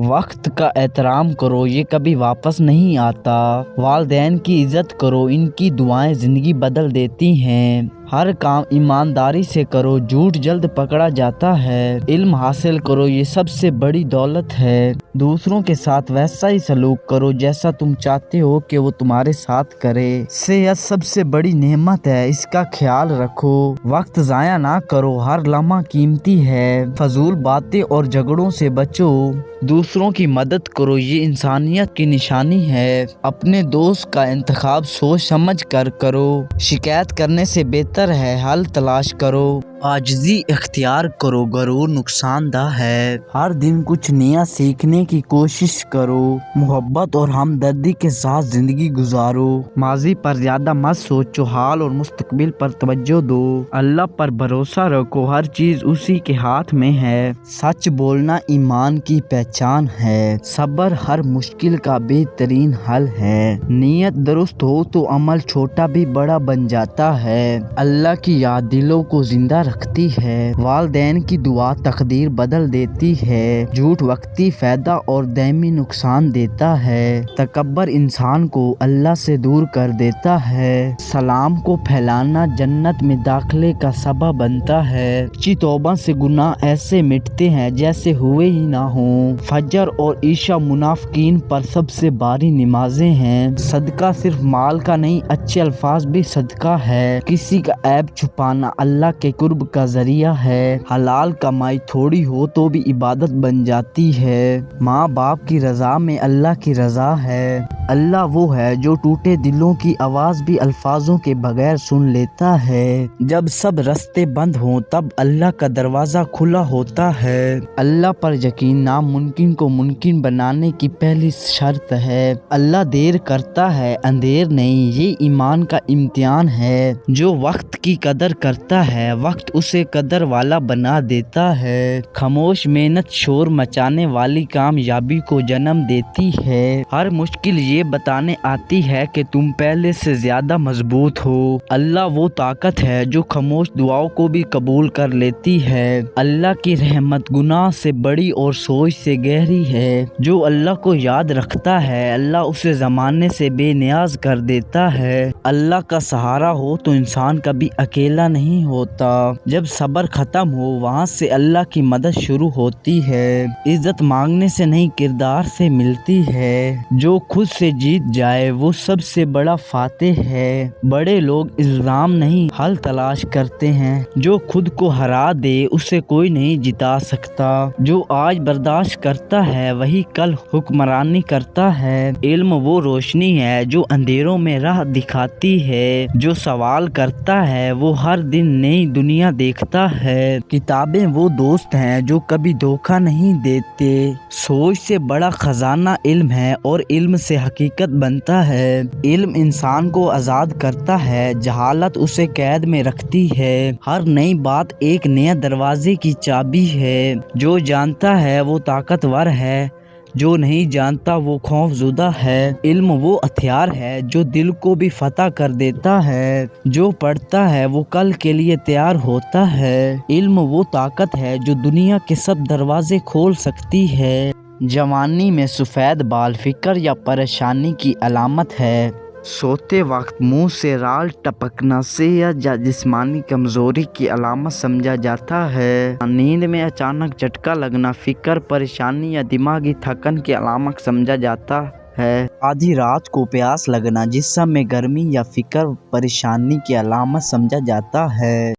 وقت کا احترام کرو، یہ کبھی واپس نہیں آتا۔ والدین کی عزت کرو، ان کی دعائیں زندگی بدل دیتی ہیں۔ ہر کام ایمانداری سے کرو، جھوٹ جلد پکڑا جاتا ہے۔ علم حاصل کرو، یہ سب سے بڑی دولت ہے۔ دوسروں کے ساتھ ویسا ہی سلوک کرو جیسا تم چاہتے ہو کہ وہ تمہارے ساتھ کرے۔ صحت سب سے بڑی نعمت ہے، اس کا خیال رکھو۔ وقت ضائع نہ کرو، ہر لمحہ قیمتی ہے۔ فضول باتیں اور جھگڑوں سے بچو، دوسروں کی مدد کرو، یہ انسانیت کی نشانی ہے۔ اپنے دوست کا انتخاب سوچ سمجھ کر کرو، شکایت کرنے سے بہتر ہے حل تلاش کرو۔ عاجزی اختیار کرو، غرور نقصان دہ ہے۔ ہر دن کچھ نیا سیکھنے کی کوشش کرو، محبت اور ہمدردی کے ساتھ زندگی گزارو۔ ماضی پر زیادہ مت سوچو، حال اور مستقبل پر توجہ دو۔ اللہ پر بھروسہ رکھو، ہر چیز اسی کے ہاتھ میں ہے۔ سچ بولنا ایمان کی پہچان ہے۔ صبر ہر مشکل کا بہترین حل ہے۔ نیت درست ہو تو عمل چھوٹا بھی بڑا بن جاتا ہے۔ اللہ کی یاد دلوں کو زندہ رکھتی ہے۔ والدین کی دعا تقدیر بدل دیتی ہے۔ جھوٹ وقتی فائدہ اور دائمی نقصان دیتا ہے۔ تکبر انسان کو اللہ سے دور کر دیتا ہے۔ سلام کو پھیلانا جنت میں داخلے کا سبب بنتا ہے۔ سچی توبہ سے گناہ ایسے مٹتے ہیں جیسے ہوئے ہی نہ ہوں۔ فجر اور عشاء منافقین پر سب سے باری نمازیں ہیں۔ صدقہ صرف مال کا نہیں، اچھے الفاظ بھی صدقہ ہے۔ کسی کا عیب چھپانا اللہ کے قرب کا ذریعہ ہے۔ حلال کمائی تھوڑی ہو تو بھی عبادت بن جاتی ہے۔ ماں باپ کی رضا میں اللہ کی رضا ہے۔ اللہ وہ ہے جو ٹوٹے دلوں کی آواز بھی الفاظوں کے بغیر سن لیتا ہے۔ جب سب راستے بند ہوں تب اللہ کا دروازہ کھلا ہوتا ہے۔ اللہ پر یقین ناممکن کو ممکن بنانے کی پہلی شرط ہے۔ اللہ دیر کرتا ہے، اندھیر نہیں، یہ ایمان کا امتحان ہے۔ جو وقت کی قدر کرتا ہے، وقت اسے قدر والا بنا دیتا ہے۔ خاموش محنت شور مچانے والی کامیابی کو جنم دیتی ہے۔ ہر مشکل یہ بتانے آتی ہے کہ تم پہلے سے زیادہ مضبوط ہو۔ اللہ وہ طاقت ہے جو خاموش دعاؤں کو بھی قبول کر لیتی ہے۔ اللہ کی رحمت گناہ سے بڑی اور سوچ سے گہری ہے۔ جو اللہ کو یاد رکھتا ہے، اللہ اسے زمانے سے بے نیاز کر دیتا ہے۔ اللہ کا سہارا ہو تو انسان کبھی اکیلا نہیں ہوتا۔ جب صبر ختم ہو، وہاں سے اللہ کی مدد شروع ہوتی ہے۔ عزت مانگنے سے نہیں، کردار سے ملتی ہے۔ جو خود سے جیت جائے وہ سب سے بڑا فاتح ہے۔ بڑے لوگ الزام نہیں، حل تلاش کرتے ہیں۔ جو خود کو ہرا دے اسے کوئی نہیں جتا سکتا۔ جو آج برداشت کرتا ہے وہی کل حکمرانی کرتا ہے۔ علم وہ روشنی ہے جو اندھیروں میں راہ دکھاتی ہے۔ جو سوال کرتا ہے وہ ہر دن نئی دنیا دیکھتا ہے۔ کتابیں وہ دوست ہیں جو کبھی دھوکہ نہیں دیتے۔ سوچ سے بڑا خزانہ علم ہے اور علم سے حقیقت بنتا ہے۔ علم انسان کو آزاد کرتا ہے، جہالت اسے قید میں رکھتی ہے۔ ہر نئی بات ایک نئے دروازے کی چابی ہے۔ جو جانتا ہے وہ طاقتور ہے، جو نہیں جانتا وہ خوف زدہ ہے۔ علم وہ ہتھیار ہے جو دل کو بھی فتح کر دیتا ہے۔ جو پڑھتا ہے وہ کل کے لیے تیار ہوتا ہے۔ علم وہ طاقت ہے جو دنیا کے سب دروازے کھول سکتی ہے۔ جوانی میں سفید بال فکر یا پریشانی کی علامت ہے۔ سوتے وقت منہ سے رال ٹپکنا صحت یا جسمانی کمزوری کی علامت سمجھا جاتا ہے۔ نیند میں اچانک جھٹکا لگنا فکر، پریشانی یا دماغی تھکن کی علامت سمجھا جاتا ہے۔ آدھی رات کو پیاس لگنا جسم میں گرمی یا فکر پریشانی کی علامت سمجھا جاتا ہے۔